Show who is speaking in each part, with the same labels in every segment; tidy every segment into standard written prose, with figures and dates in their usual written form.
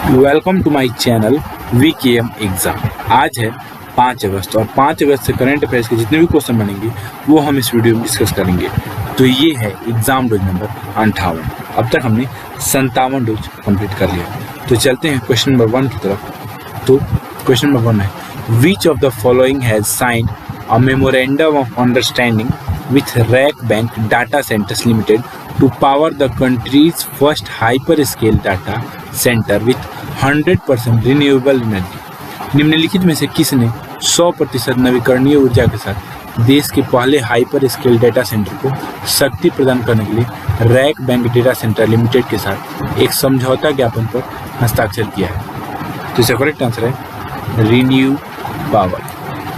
Speaker 1: Welcome to my channel VKM exam. आज है 5 अगस्त और 5 अगस्त से करंट अफेयर्स के जितने भी क्वेश्चन बनेंगे वो हम इस वीडियो में डिस्कस करेंगे। तो ये है एग्जाम डोज नंबर 58। अब तक हमने 57 डोज कंप्लीट कर लिया। तो चलते हैं क्वेश्चन नंबर 1 की तरफ। तो क्वेश्चन नंबर 1 है, which of the following has signed a memorandum of understanding with rack bank data centres limited to power the country's first hyperscale data center with 100% renewable energy। निम्नलिखित में से किसने 100% नवीकरणीय ऊर्जा के साथ देश के पहले हाइपर स्केल डाटा सेंटर को शक्ति प्रदान करने के लिए rack bank data centre limited के साथ एक समझौता ज्ञापन पर हस्ताक्षर किया है? तो इसका करेक्ट आंसर है रिन्यू पावर।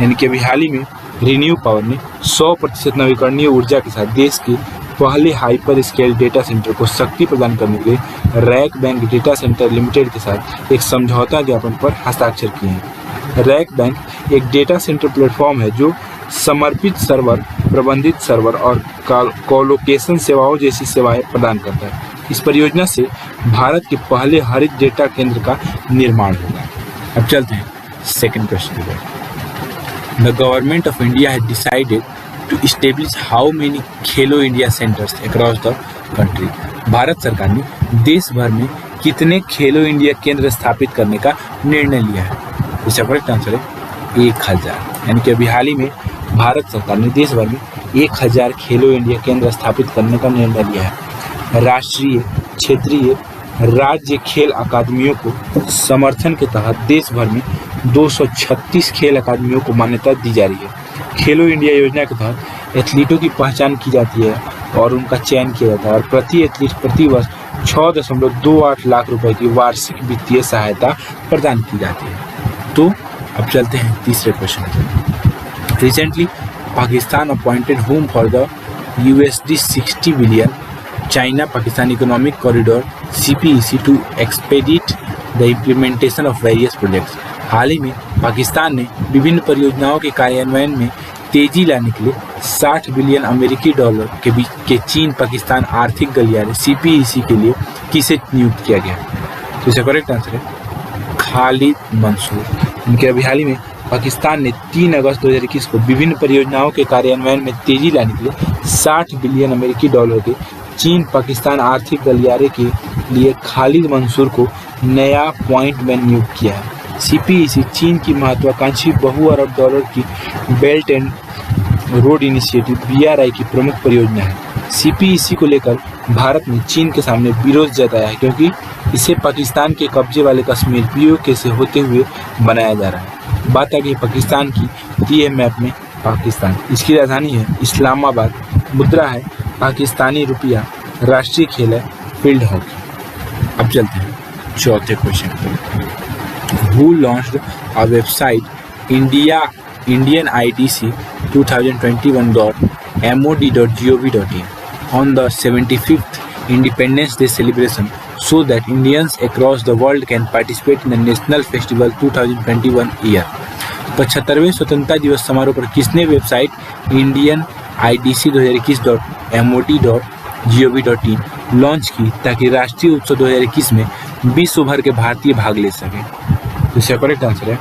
Speaker 1: यानी कि अभी हाल ही में रिन्यू पावर ने 100% नवीकरणीय ऊर्जा के साथ देश के पहले हाइपर स्केल डेटा सेंटर को शक्ति प्रदान करने के लिए rack bank data centre limited के साथ एक समझौता ज्ञापन पर हस्ताक्षर किए हैं। रैक बैंक एक डेटा सेंटर प्लेटफॉर्म है जो समर्पित सर्वर, प्रबंधित सर्वर और कोलोकेशन सेवाओं जैसी सेवाएं प्रदान करता है। इस परियोजना से भारत के पहले हरित डेटा केंद्र का निर्माण होगा। अब चलते हैं सेकेंड क्वेश्चन की तरफ। The government of India has decided to establish how many Khelo India centres across the country। Bharat सरकार ने देश भर में कितने खेलो इंडिया केंद्र स्थापित करने का निर्णय लिया है? इसका करेक्ट आंसर है 1000। यानी कि अभी हाल ही में भारत सरकार ने देश भर में 1000 खेलो इंडिया केंद्र स्थापित करने का निर्णय लिया है। राष्ट्रीय, क्षेत्रीय, राज्य खेल अकादमियों को समर्थन के तहत देश भर में 236 खेल अकादमियों को मान्यता दी जा रही है। खेलो इंडिया योजना के तहत एथलीटों की पहचान की जाती है और उनका चयन किया जाता है और प्रति एथलीट प्रति वर्ष 6.28 लाख रुपए की वार्षिक वित्तीय सहायता प्रदान की जाती है। तो अब चलते हैं तीसरे क्वेश्चन पर। Recently Pakistan appointed whom for the $60 billion China Pakistan economic corridor CPEC to expedite the implementation of various projects. हाल ही में पाकिस्तान ने विभिन्न परियोजनाओं के कार्यान्वयन में तेजी लाने के लिए $60 बिलियन अमेरिकी डॉलर के बीच के चीन पाकिस्तान आर्थिक गलियारे CPEC के लिए किसे नियुक्त किया गया? तो इसका करेक्ट आंसर है खालिद मंसूर। इनके अभी हाल ही में पाकिस्तान ने 3 अगस्त 2021 को विभिन्न परियोजनाओं के कार्यान्वयन में तेजी लाने के लिए $60 बिलियन अमेरिकी डॉलर के चीन पाकिस्तान आर्थिक गलियारे के लिए खालिद मंसूर को नया पॉइंट मैन नियुक्त किया है। CPEC चीन की महत्वाकांक्षी बहु अरब डॉलर की belt and road initiative BRI की प्रमुख परियोजना है। CPEC को लेकर भारत ने चीन के सामने विरोध जताया है क्योंकि इसे पाकिस्तान के कब्जे वाले कश्मीर POK से होते हुए बनाया जा रहा है। बात आ गई पाकिस्तान की, तो ये मैप में पाकिस्तान, इसकी राजधानी है इस्लामाबाद, मुद्रा है पाकिस्तानी रुपया, राष्ट्रीय खेल है फील्ड हॉकी। अब चलते हैं चौथे क्वेश्चन पर। Who launched a website Indian IDC 2021.mod.gov.in on the 75th Independence Day celebration so that Indians across the world can participate in the National Festival 2021 year। 75वें स्वतंत्रता दिवस समारोह पर किसने website Indian IDC 2021.mod.gov.in launch की ताकि राष्ट्रीय उत्सव 2021 में विश्व भर के भारतीय भाग ले सकें? इसका करेक्ट आंसर है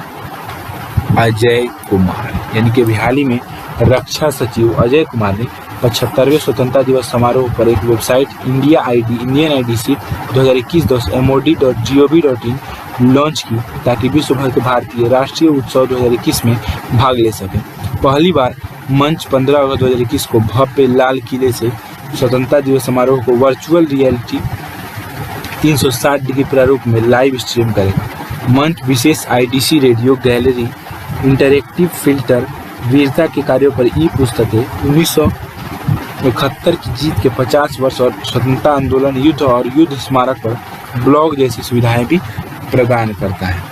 Speaker 1: अजय कुमार। यानी कि हाल ही में रक्षा सचिव अजय कुमार ने 75वें स्वतंत्रता दिवस समारोह पर एक website Indian IDC 2021.mod.gov.in launch की ताकि विश्व भर के भारतीय राष्ट्रीय उत्सव 2021 में भाग ले सकें। पहली बार मंच 15 अगस्त 2021 को भव्य लाल किले से स्वतंत्रता दिवस समारोह को वर्चुअल रियलिटी 360 डिग्री प्रारूप में लाइव स्ट्रीम करेगा। मंच विशेष IDC radio gallery, interactive filter, वीरता के कार्यों पर पुस्तकें, 1971 की जीत के 50 वर्ष और स्वतंत्रता आंदोलन, युद्ध और युद्ध स्मारक पर ब्लॉग जैसी सुविधाएं भी प्रदान करता है।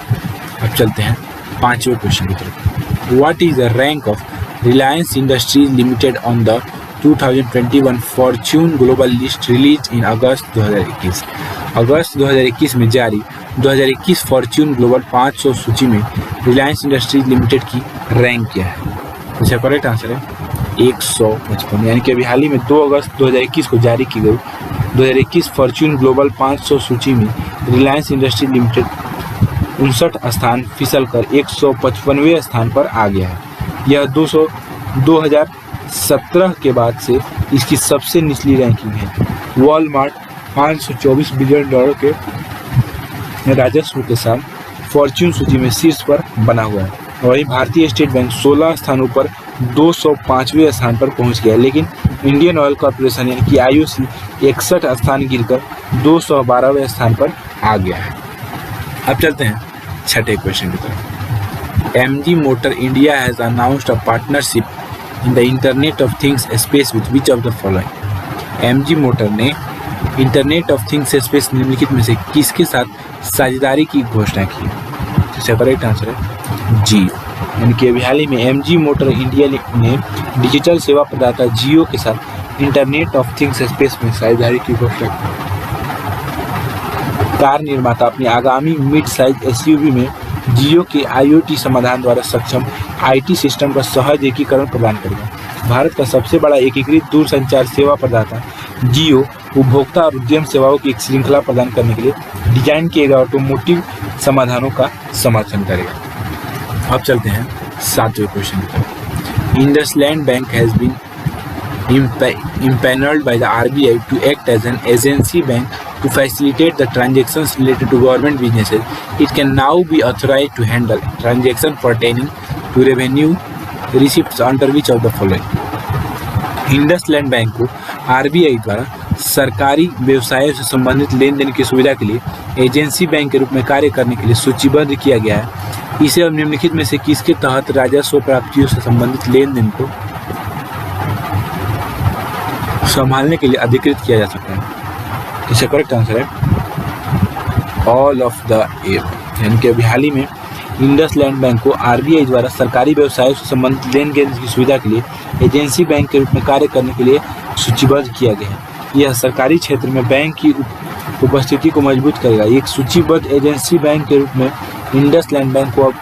Speaker 1: अब चलते हैं पांचवें क्वेश्चन की तरफ। What is the rank of Reliance Industries Limited on the 2021 Fortune global list release in August 2021। अगस्त 2021 में जारी 2021 फॉर्च्यून ग्लोबल 500 सूची में रिलायंस इंडस्ट्रीज लिमिटेड की रैंक क्या है? इसका करेक्ट आंसर है 155। यानी कि अभी हाल ही में 2 अगस्त 2021 को जारी की गई 2021 फॉर्च्यून ग्लोबल 500 सूची में रिलायंस इंडस्ट्रीज लिमिटेड 59 स्थान फिसल कर 155वें स्थान पर आ गया है। यह 2017 के बाद से इसकी सबसे निचली रैंकिंग है। वॉलमार्ट 524 बिलियन डॉलर के राजस्व के साथ फॉर्च्यून सूची में शीर्ष पर बना हुआ है। वहीं भारतीय स्टेट बैंक 16 स्थानों पर 205वें स्थान पर पहुंच गया है, लेकिन इंडियन ऑयल कॉर्पोरेशन यानी कि IOC 61 स्थान गिरकर 212वें स्थान पर आ गया है। अब चलते हैं छठे क्वेश्चन की तरफ। MG motor India has announced a partnership in the internet of things space with which of the following. MG motor ने इंटरनेट ऑफ थिंग्स स्पेस निम्नलिखित में से किसके साथ साझेदारी की घोषणा की? इसका करेक्ट आंसर है जियो। यानी कि अभी हाल ही में MG मोटर इंडिया ने डिजिटल सेवा प्रदाता जियो के साथ इंटरनेट ऑफ थिंग्स स्पेस में साझेदारी की घोषणा की। कार निर्माता अपनी आगामी मिड साइज SUV में जियो के IoT समाधान द्वारा सक्षम IT सिस्टम का सहज एकीकरण प्रदान करेगा। भारत का सबसे बड़ा एकीकृत दूरसंचार सेवा प्रदाता जियो उपभोक्ता और उद्यम सेवाओं की एक श्रृंखला प्रदान करने के लिए डिजाइन किए गए ऑटोमोटिव समाधानों का समर्थन करेगा। अब चलते हैं सातवें क्वेश्चन की तरफ। IndusInd bank has been impaneled by the RBI to act as an agency bank to facilitate the transactions related to government businesses. It can now be authorized to handle transactions pertaining to revenue receipts under which of the following? IndusInd bank को RBI द्वारा सरकारी व्यवसायों से संबंधित लेन then की सुविधा के लिए एजेंसी बैंक के रूप में कार्य करने के लिए सूचीबद्ध किया गया है। इसे अब निम्नलिखित में से किसके तहत राजस्व प्राप्तियों से संबंधित लेन देन को संभालने के लिए अधिकृत किया जा सकता है? इसका करेक्ट आंसर है ऑल ऑफ द एब। यानी कि अभी हाल ही में इंडसलैंड बैंक को RBI द्वारा सरकारी व्यवसायों से संबंधित लेन देन की सुविधा के लिए एजेंसी बैंक के रूप में कार्य करने के लिए सूचीबद्ध किया गया है। यह सरकारी क्षेत्र में बैंक की उपस्थिति को मजबूत करेगा। एक सूचीबद्ध एजेंसी बैंक के रूप में इंडसलैंड बैंक को अब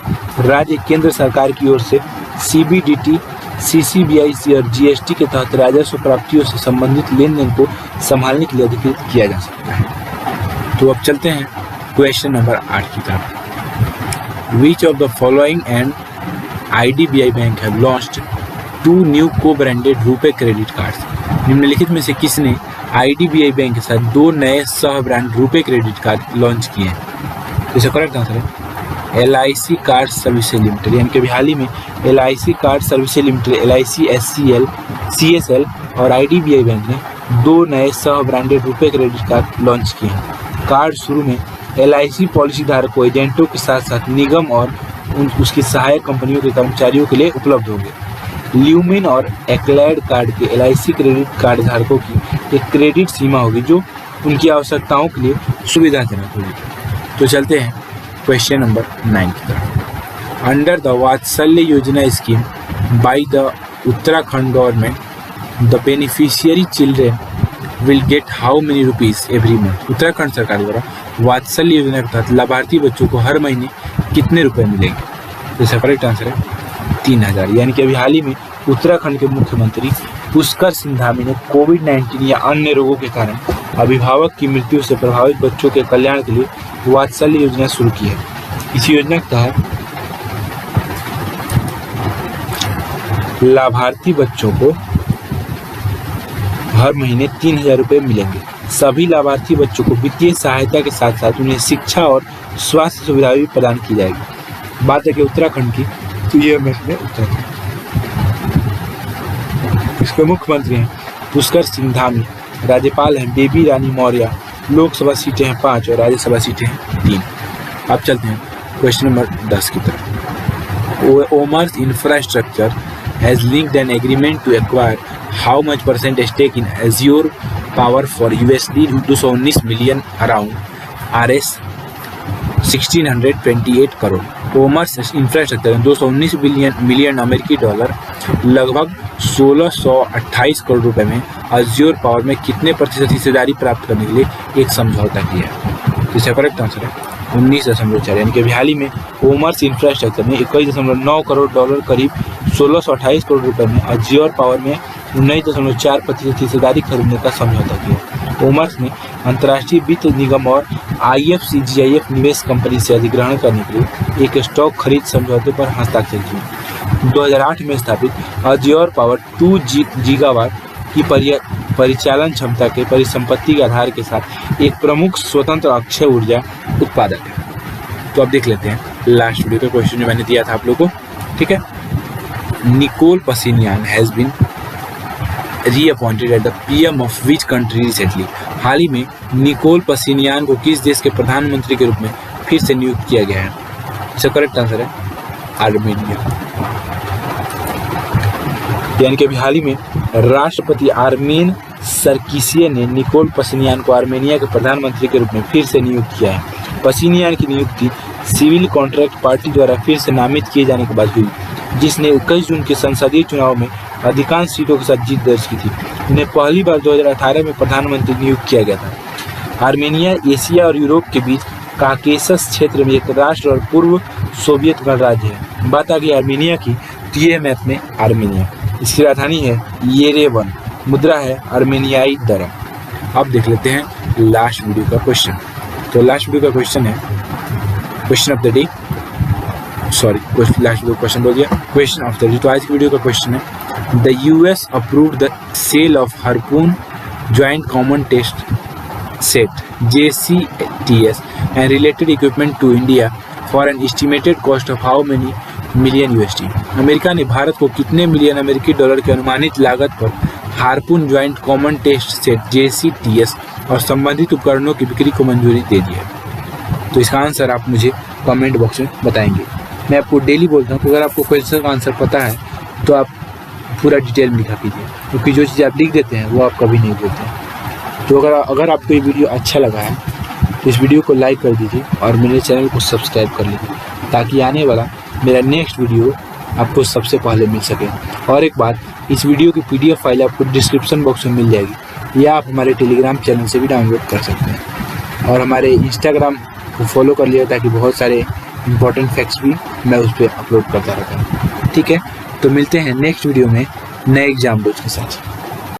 Speaker 1: राज्य केंद्र सरकार की ओर से CBDT, CCBIC और GST के तहत राजस्व प्राप्तियों से संबंधित लेन देन को संभालने के लिए अधिकृत किया जा सकता है। तो अब चलते हैं क्वेश्चन नंबर 8 की तरफ। Which of the following and IDBI Bank have launched 2 new co-branded RuPay credit cards? निम्नलिखित में से किसने IDBI बैंक के साथ 2 नए सह brand RuPay credit card launch किए हैं? इसका करेक्ट आंसर है LIC कार्ड सर्विसेज लिमिटेड। यानी कि अभी हाल ही में LIC card services limited LIC SCL, CSL और IDBI बैंक ने 2 नए सह branded RuPay credit card launch किए हैं। कार्ड शुरू में LIC पॉलिसी धारकों, एजेंटों के साथ साथ निगम और उसकी सहायक कंपनियों के कर्मचारियों के लिए उपलब्ध होंगे। ल्यूमिन और एक्लाइड कार्ड के LIC क्रेडिट कार्ड धारकों की एक क्रेडिट सीमा होगी जो उनकी आवश्यकताओं के लिए सुविधाजनक होगी। तो चलते हैं क्वेश्चन नंबर 9 की तरफ। अंडर द वात्सल्य योजना scheme by the Uttarakhand government the beneficiary children will get how many rupees every month? Uttarakhand सरकार द्वारा वात्सल्य योजना के तहत लाभार्थी बच्चों को हर महीने कितने रुपए मिलेंगे? इसका करेक्ट आंसर है 3000। यानी कि अभी हाल ही में उत्तराखंड के मुख्यमंत्री पुष्कर सिंह धामी ने कोविड-19 या अन्य रोगों के कारण अभिभावक की मृत्यु से प्रभावित बच्चों के कल्याण के लिए वात्सल्य योजना शुरू की है। इस योजना के तहत लाभार्थी बच्चों को हर महीने 3000 रुपये मिलेंगे। सभी लाभार्थी बच्चों को वित्तीय सहायता के साथ साथ उन्हें शिक्षा और स्वास्थ्य सुविधा भी प्रदान की जाएगी। बात है कि उत्तराखंड की, तो ये में उत्तराखंड इसके मुख्यमंत्री हैं पुष्कर सिंह धामी, राज्यपाल हैं बेबी रानी मौर्य, लोकसभा सीटें हैं 5 और राज्यसभा सीटें हैं 3। अब चलते हैं क्वेश्चन नंबर 10 की तरफ। OMERS infrastructure has inked an agreement to acquire how much % stake in Azure Power for USD 219 million around RS 1628 crore. OMERS infrastructure 219 million अमेरिकी डॉलर लगभग 1628 करोड़ रुपए में अज्योर पावर में कितने % हिस्सेदारी प्राप्त करने के लिए एक समझौता किया है? इसका करेक्ट आंसर है 19.4। यानी कि अभी हाल ही में ओमर्स इंफ्रास्ट्रक्चर ने 21.9 करोड़ डॉलर करीब 1628 करोड़ रुपए में अज्योर पावर में 19.4% हिस्सेदारी खरीदने का समझौता किया। ओमर्स ने अंतर्राष्ट्रीय वित्त निगम और IFC-GIF निवेश कंपनी से अधिग्रहण करने के लिए एक स्टॉक खरीद समझौते पर हस्ताक्षर किए। 2008 में स्थापित अज्योर पावर 2 गीगावाट की परिचालन क्षमता के परिसंपत्ति के आधार के साथ एक प्रमुख स्वतंत्र अक्षय ऊर्जा उत्पादक है। तो अब देख लेते हैं लास्ट वीडियो का क्वेश्चन जो मैंने दिया था आप लोगों को, ठीक है। Nikol Pashinyan has been reappointed at the PM of which country recently. हाल ही में निकोल पसिनियान को किस देश के प्रधानमंत्री के रूप में फिर से नियुक्त किया गया है? इसका करेक्ट आंसर है आर्मेनिया। यानी कि अभी हाल ही में राष्ट्रपति आर्मेन सरकीसियन ने निकोल पसिनियान को आर्मेनिया के प्रधानमंत्री के रूप में फिर से नियुक्त किया है। पसिनियान की नियुक्ति सिविल कॉन्ट्रैक्ट पार्टी द्वारा फिर से नामित किए जाने के बाद हुई, जिसने 21 जून के संसदीय चुनाव में अधिकांश सीटों के साथ जीत दर्ज की थी। उन्हें पहली बार 2018 में प्रधानमंत्री नियुक्त किया गया था। आर्मेनिया एशिया और यूरोप के बीच काकेशस क्षेत्र में एक राष्ट्र और पूर्व सोवियत गणराज्य है। बात आ गई आर्मेनिया की, तो ये मैप में आर्मेनिया, इसकी राजधानी है येरेवन, मुद्रा है आर्मेनियाई दरम। अब देख लेते हैं लास्ट वीडियो का क्वेश्चन। तो लास्ट वीडियो का क्वेश्चन है question of the day, sorry last video question बोल दिया, क्वेश्चन ऑफ द डे। तो आज की वीडियो का क्वेश्चन है the US approved the sale of Harpoon Joint Common Test Set JCTS and related equipment to India for an estimated cost of how many million USD। America ने भारत को कितने million अमेरिकी dollar की अनुमानित लागत पर harpoon joint common test set JCTS और संबंधित उपकरणों की बिक्री को मंजूरी दे दी है? तो इसका आंसर आप मुझे कमेंट बॉक्स में बताएंगे। मैं आपको डेली बोलता हूँ कि अगर आपको क्वेश्चन का आंसर पता है तो आप पूरा डिटेल में लिखा कीजिए, क्योंकि जो चीज़ आप लिख देते हैं वो आप कभी नहीं बोलते। तो अगर आपको ये वीडियो अच्छा लगा है तो इस वीडियो को लाइक कर दीजिए और मेरे चैनल को सब्सक्राइब कर लीजिए, ताकि आने वाला मेरा नेक्स्ट वीडियो आपको सबसे पहले मिल सके। और एक बात, इस वीडियो की PDF फाइल आपको डिस्क्रिप्शन बॉक्स में मिल जाएगी, या आप हमारे टेलीग्राम चैनल से भी डाउनलोड कर सकते हैं, और हमारे इंस्टाग्राम को फॉलो कर लिया, ताकि बहुत सारे इंपॉर्टेंट फैक्ट्स भी मैं उस पर अपलोड करता रहता हूँ, ठीक है। तो मिलते हैं नेक्स्ट वीडियो में नए एग्जाम के साथ।